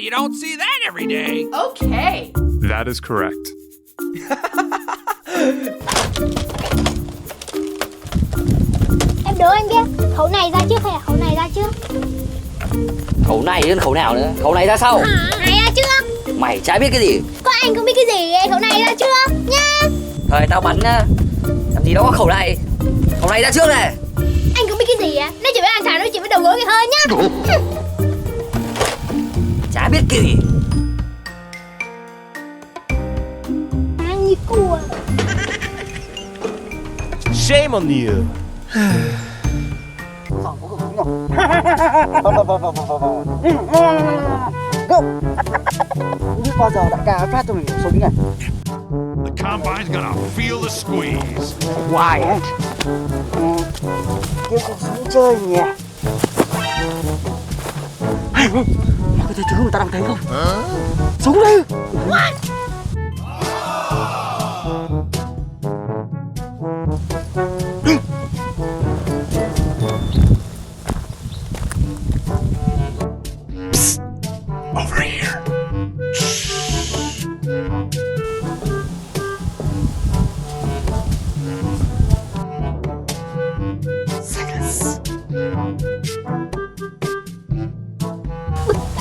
You don't see that every day. Okay. That is correct. Em đố anh biết khẩu này ra trước hay là khẩu này ra trước? Khẩu này đến khẩu nào nữa? Khẩu này ra sau. Này ra trước. Mày chả biết cái gì. Có anh không biết cái gì, khẩu này ra trước nha. Thời tao bắn á, làm gì đó có khẩu này. Khẩu này ra trước này. Anh không biết cái gì á? Nói chuyện với anh Thảo, nói chuyện với đầu gối kìa hơi nhá. Chả biết cái gì. Ăn như cua. Shame on you. Không biết bao giờ đại ca phát cho mình một súng này. The combine's gonna feel the squeeze. Quiet. Kiếm con súng chơi nhỉ. Có thấy thứ người ta đang thấy không? Súng đi. What? Over here.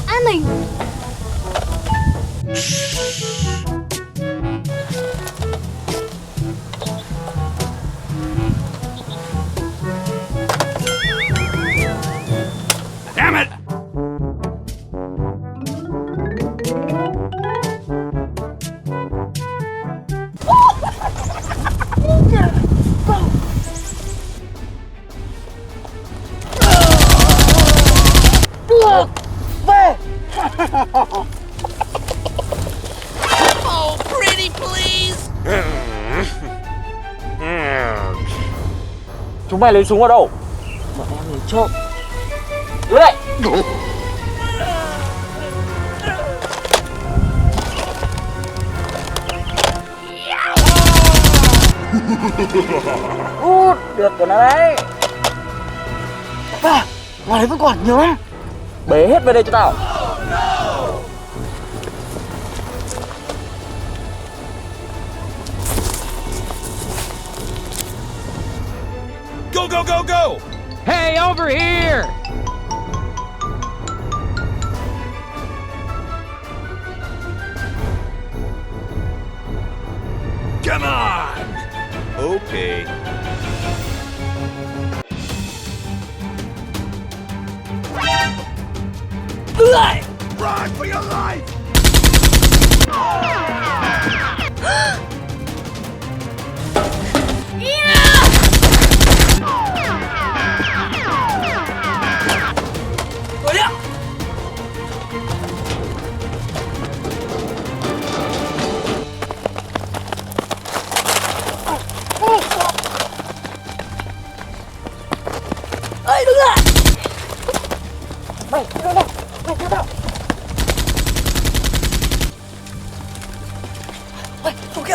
Đã mình. Damn it! Oh, pretty please. Chúng mày lấy súng ở đâu? Bọn em lấy trộm. Đưa đây. Được rồi nó đấy. À, ngoài đấy vẫn còn nhiều lắm. Bế hết về đây cho tao. Go, go, go, go! Hey, over here. Come on! Okay. Run for your life! Ê, đứng lại. Mày, đưa đâu? Mày đưa đâu? Mày, chỗ kia.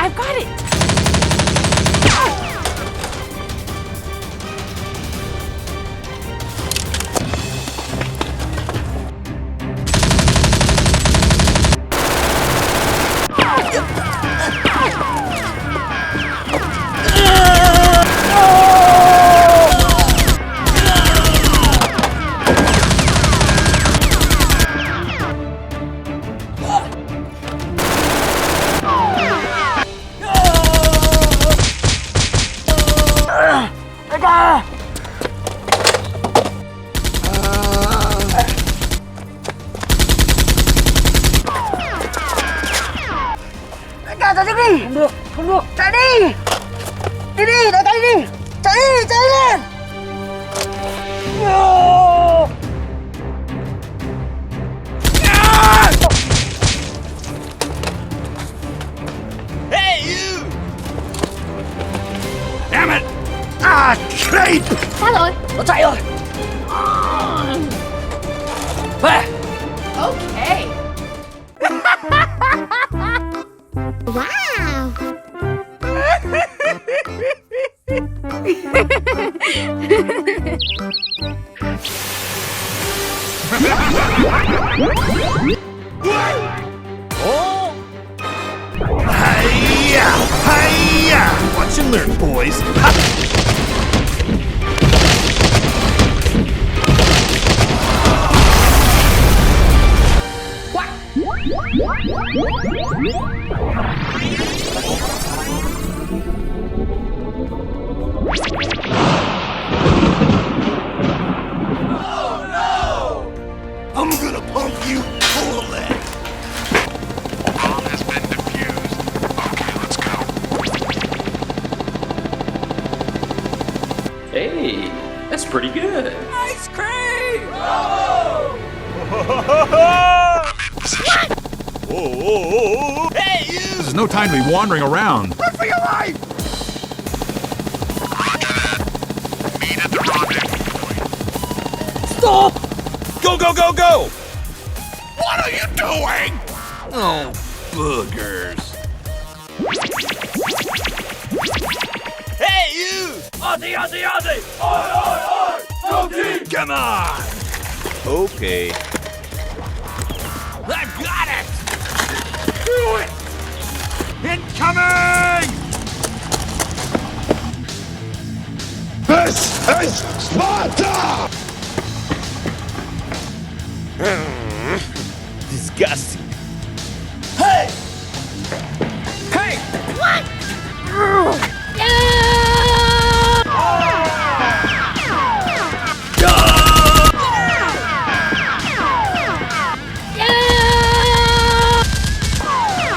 I've got it. Đại ca. Đại ca chạy trước đi. Không được, không được. Chạy đi. Đi đi, đại ca đi đi. Chạy đi, chạy lên. Creep! Sao rồi? Nó chạy rồi. Về. Okay. Wow. Oh! Hiya! Hiya! Watch and learn, boys. I'm gonna pump you full of lead. Bomb has been defused. Okay, let's go. Hey, that's pretty good. Ice cream! Oh! Hey, you! This is no time to be wandering around. Run for your life! Meet at the rendezvous point. Stop! Go, go, go, go! What are you doing? Oh, boogers. Hey, you! Ozzy, Ozzy, Ozzy! Oi, oi, oi! Go team! Come on! Okay. I got it! Do it! Incoming! This is Sparta! Disgusting. Hey! Hey!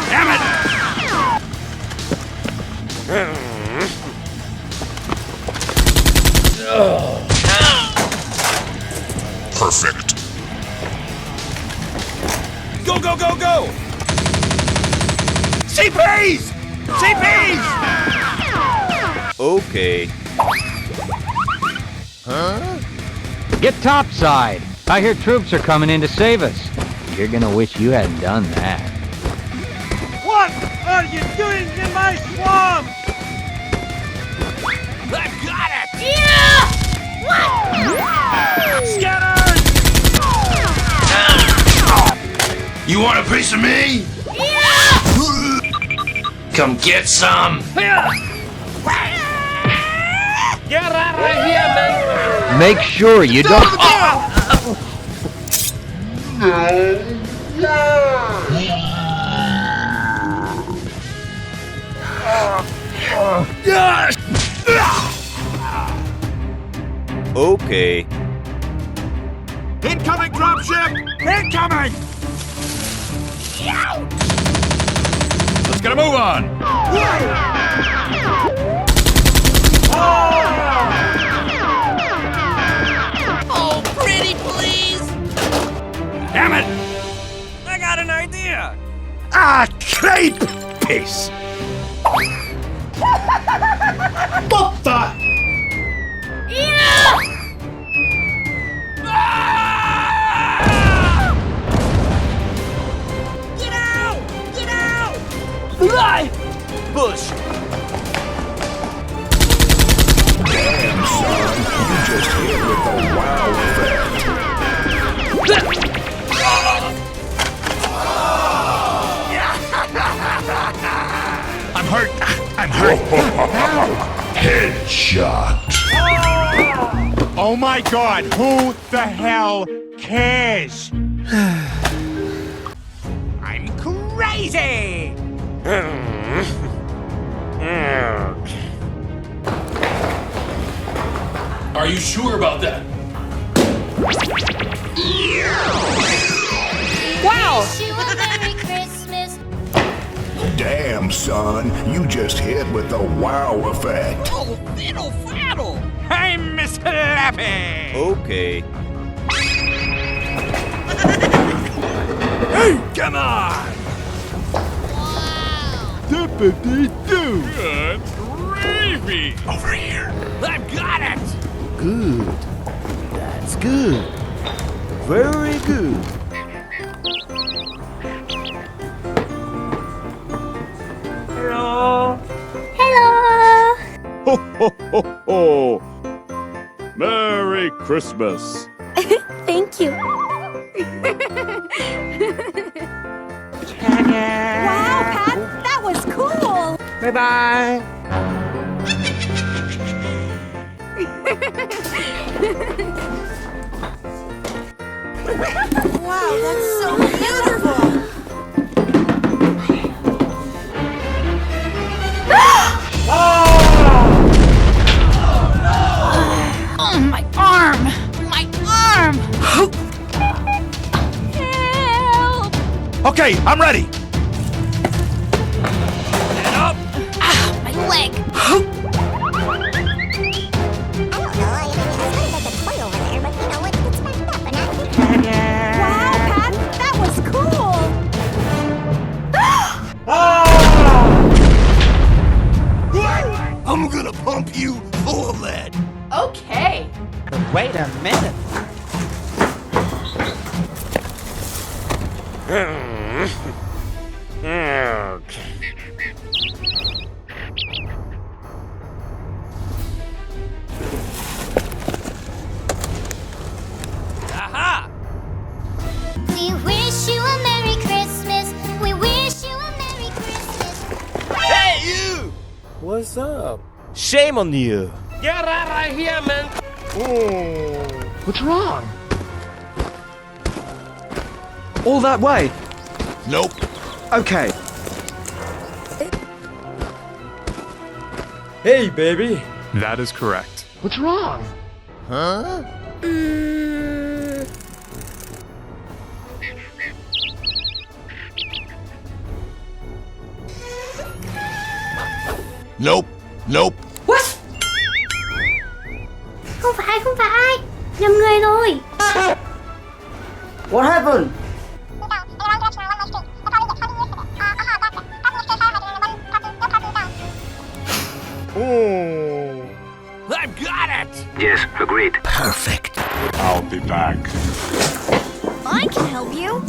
Damn it! Perfect. Go, go, go, go! CPs! CPs! Okay. Get topside. I hear troops are coming in to save us. You're gonna wish you hadn't done that. What are you doing in my swamp? I got it! Scattered! You want a piece of me? Come get some! Get out of here, man! Make sure you don't... Okay. Incoming dropship! Incoming! Let's get a move on! Oh, pretty please! Damn it! I got an idea! Creep! Peace! What the? Get out! Get out! Bush! Damn, son, you just hit with the wow effect. I'm hurt. I'm hurt. Headshot. Oh my God! Who the hell cares? I'm crazy. Are you sure about that? Wow. Damn, son, you just hit with the wow effect. Oh, fiddle faddle! I'm Mr. Lappy. Okay. Hey, come on. Dippity-doo. Good baby! Over here. I've got it! Good. That's good. Very good. Hello. Hello. Ho ho ho ho! Merry Christmas! Thank you. Wow, Pat, that was cool. Bye-bye. Wow, that's so beautiful. Oh, my arm! My arm! Help! Okay, I'm ready! My leg! Wow, Pat, that was cool. I'm gonna pump you full of lead. Okay. Wait a minute. Aha! We wish you a Merry Christmas. We wish you a Merry Christmas. Hey, you! What's up? Shame on you. Get out of here, man! What's wrong? All that way? Nope. Okay. Hey, baby. That is correct. What's wrong? Huh? Nope. Nope. Không phải. Nhầm người rồi. What happened? I've got it! Yes, agreed. Perfect. I'll be back. I can help you.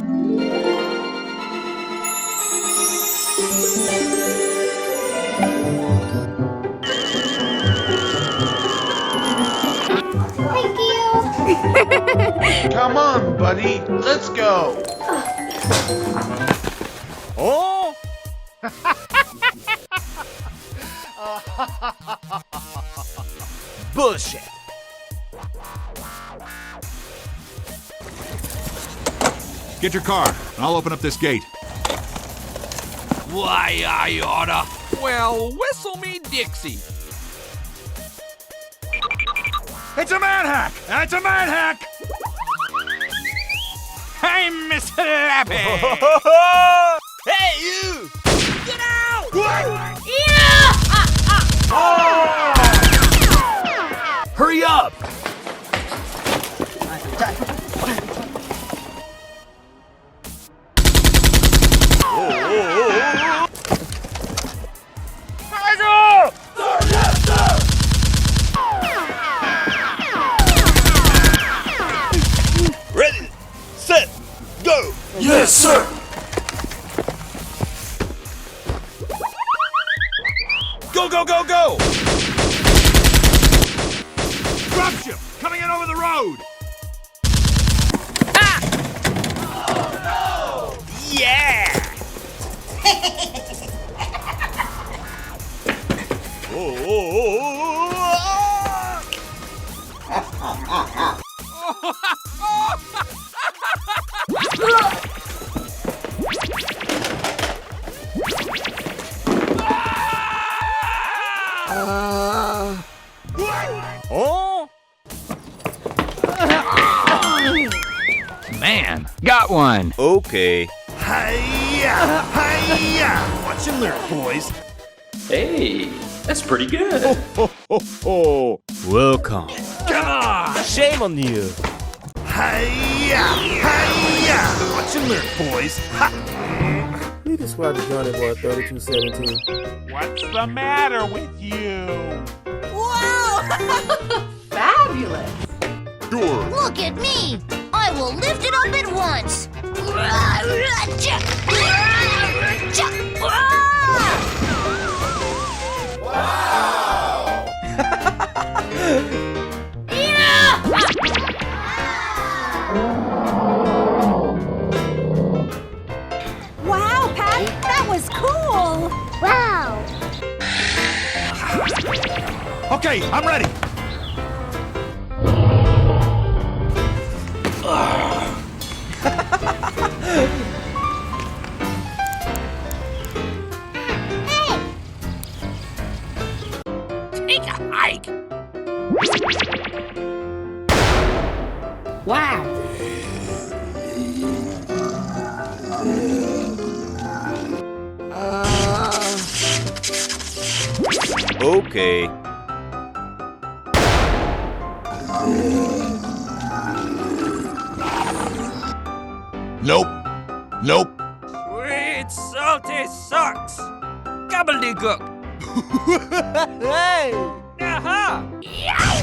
Thank you. Come on, buddy. Let's go. Oh! Bullshit! Get your car, and I'll open up this gate. Why, I oughta. Well, whistle me Dixie. It's a manhack! It's a manhack! Hey, Mr. Lappy! Hey, you! Get out! Hurry up! Ready, set, go! Yes, sir! Go, go, go, go! Dropship! Coming in over the road! Yeah! Oh! Man, got one. Okay. Hiya! Hiya! Watch your lyric, boys. Hey, that's pretty good. Oh, Welcome. come on! Shame on you. Hiya! Hiya! Watch your lyric, boys. Ha! describe the Johnny Boy 3217? What's the matter with you? Whoa! Fabulous! Sure. Look at me! I will lift it up at once! Wow, Pat, that was cool! Wow! Okay, I'm ready. Take a hike. Wow! Okay. Nope. Nope. Sweet salty socks. Gobbledygook. Hey! Aha! Hey!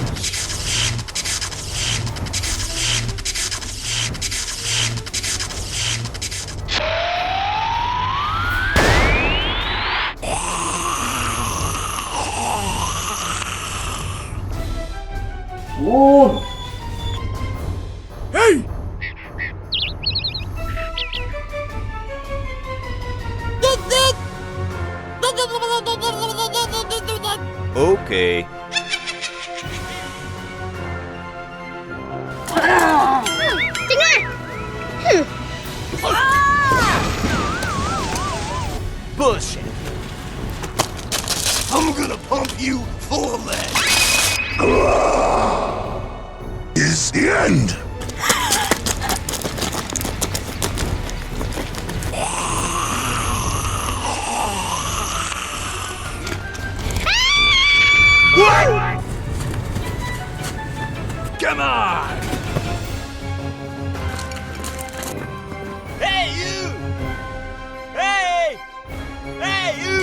Okay. Bullshit. I'm gonna pump you full of lead. Is the end. What? Come on! Hey, you! Hey! Hey, you!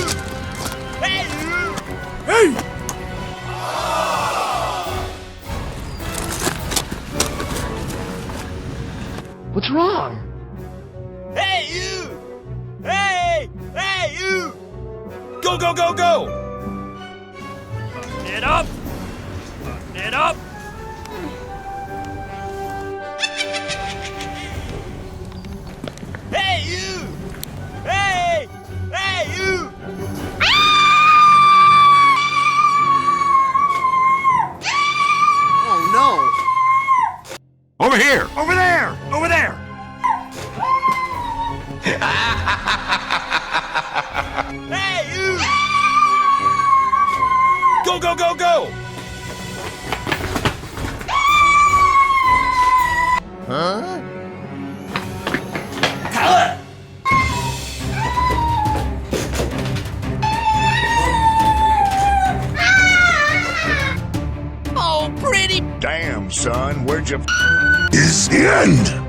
Hey, you! Hey! What's wrong? Hey, you! Hey! Hey, you! Go, go, go, go! Get up! Get up! Hey, you! Hey! Hey, you! Oh no! Over here! Over there! Over there! Hey, you! Go, go, go, go! Huh? Oh, pretty. Damn, son, where'd you... Is the end.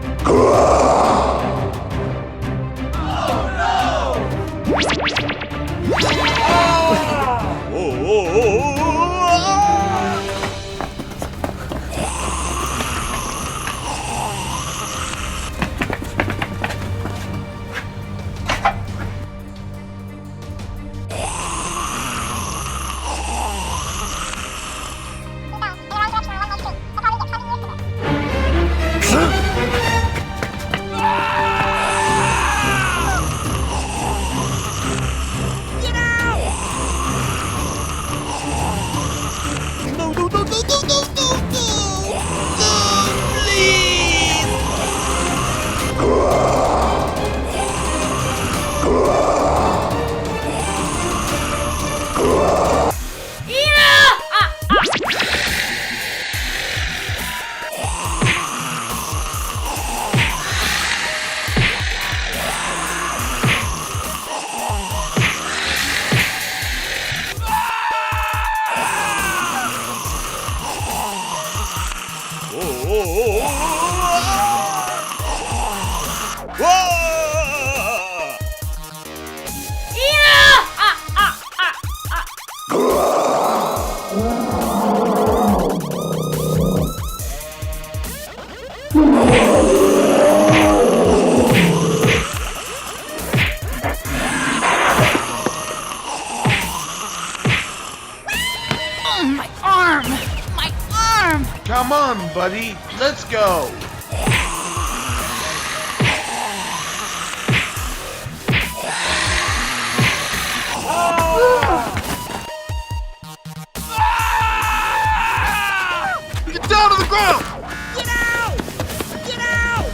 Come on, buddy. Let's go. Get down to the ground! Get out! Get out!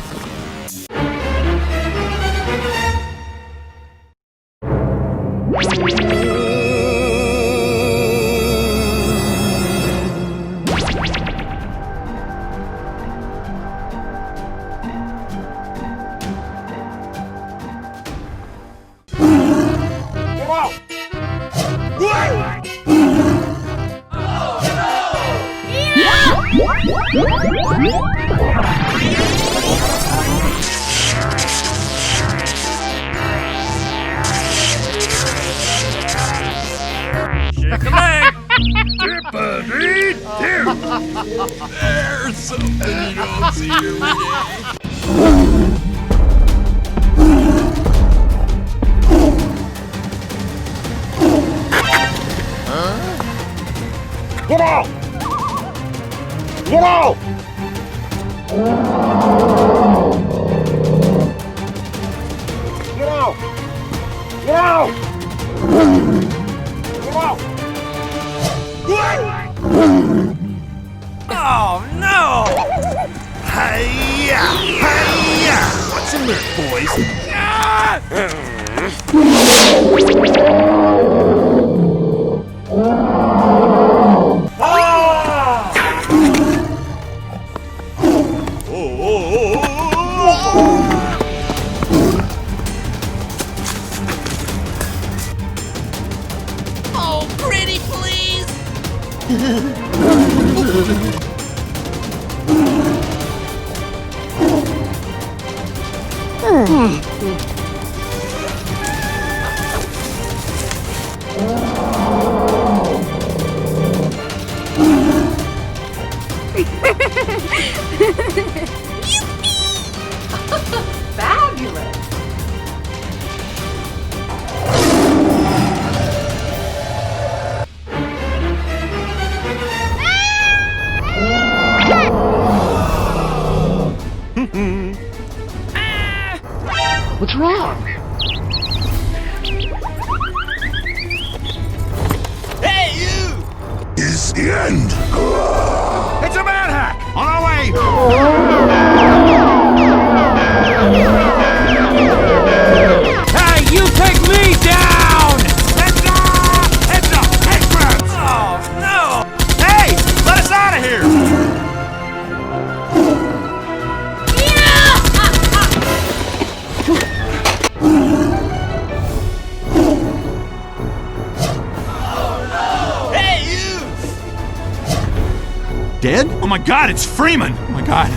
Shake the leg. There's something you don't see every day. Get out! Get out! Get out! Get out! Get out! Oh no! Hi-ya! Hi-ya! What's in there, boys? Oh, pretty please! Fabulous. What's wrong? Hey, you! Is the end. It's a man hack! On our way! Hey, you take me down! Heads up! Heads up! Head grabs! Oh no! Hey! Let us out of here! Hey, you! Dead? Oh my god, it's Freeman! Oh my god.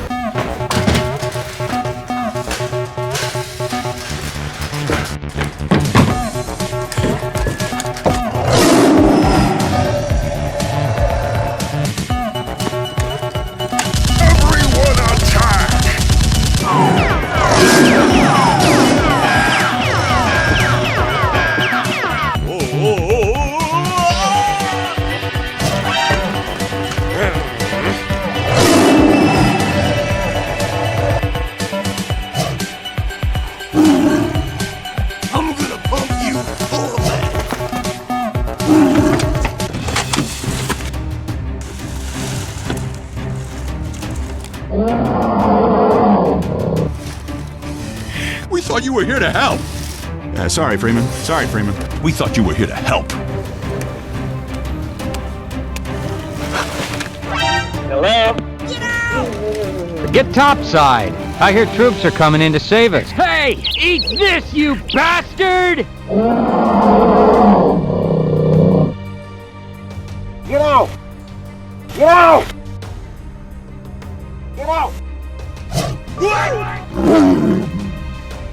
Everyone attack! I'm gonna pump you full of lead. We thought you were here to help. Sorry, Freeman. Sorry, Freeman. We thought you were here to help. Get topside. I hear troops are coming in to save us. Hey, eat this, you bastard! Get out! Get out! Get out!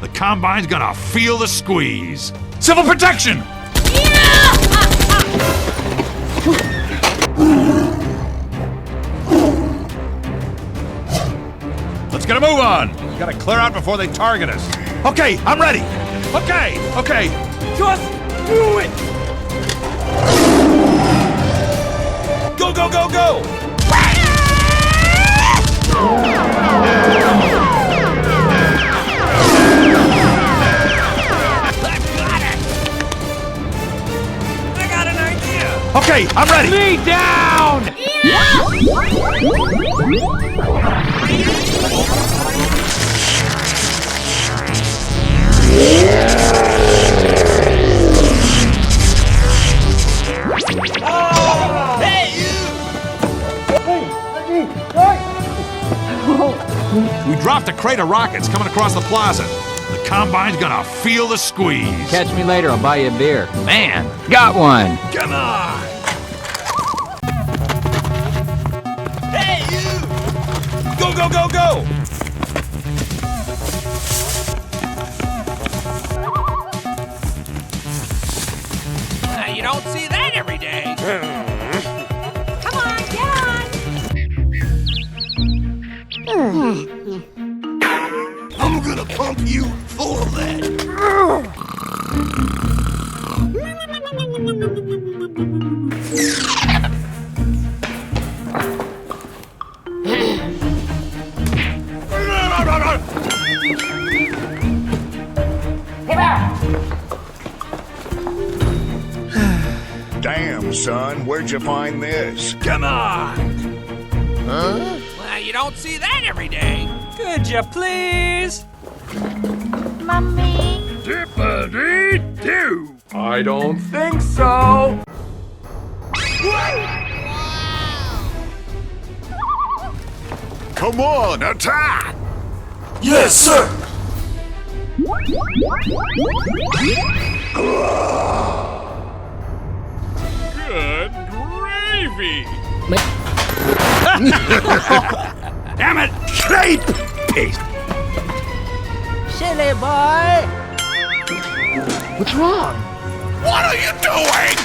The Combine's gonna feel the squeeze. Civil protection! Let's get a move on. We gotta clear out before they target us. Okay, I'm ready. Okay. Just do it! Go, go, go, go! Okay, I'm ready. Me down! We dropped a crate of rockets coming across the plaza. The combine's gonna feel the squeeze. Catch me later, I'll buy you a beer. Man, got one. Come on! Hey, you! Go, go, go, go! You don't see that every day. Come on, get on! I'm gonna pump you full of that. Damn, son, where'd you find this? Come on! Well, you don't see that every day. Could you please? Mommy. Dippity-doo! I don't think so. Come on, attack! Yes, sir. Good gravy. Damn it! Crepe paste! Silly boy. What's wrong? What are you doing?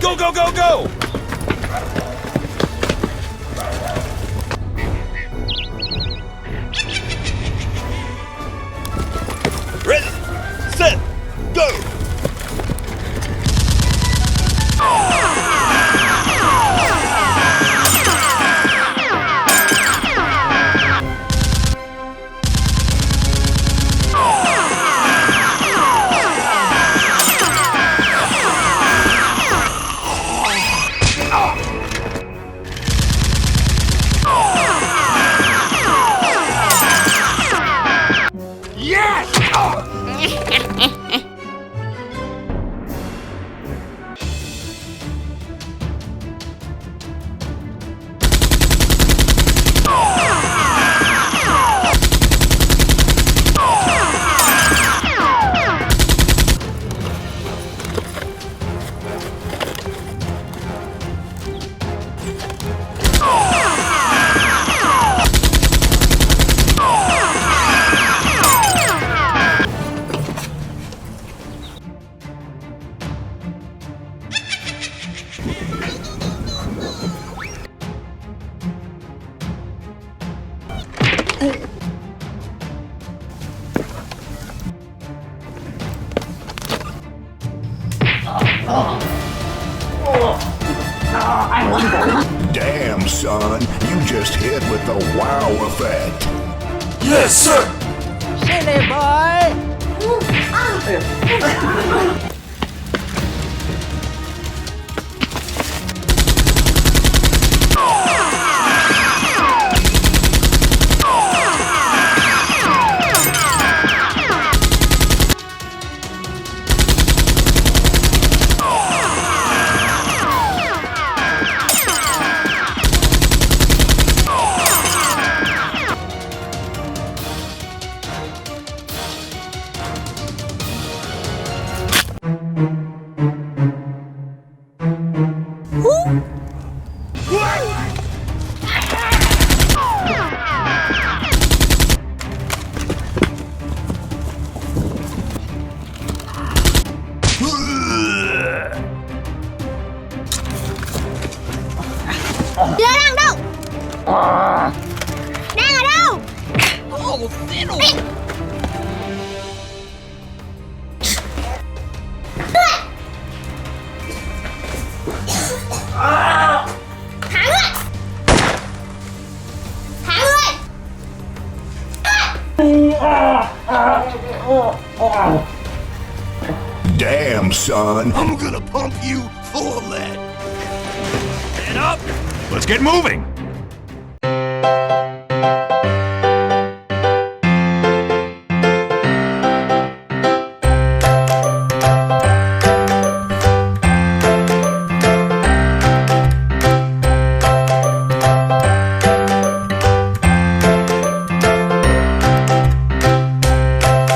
Go, go, go, go! Ready, set, go! Damn, son, you just hit with the wow effect. Yes, sir. Silly boy. Chưa đang đâu. Đang ở đâu? Damn, son. I'm gonna pump you full of lead. Get up! Let's get moving.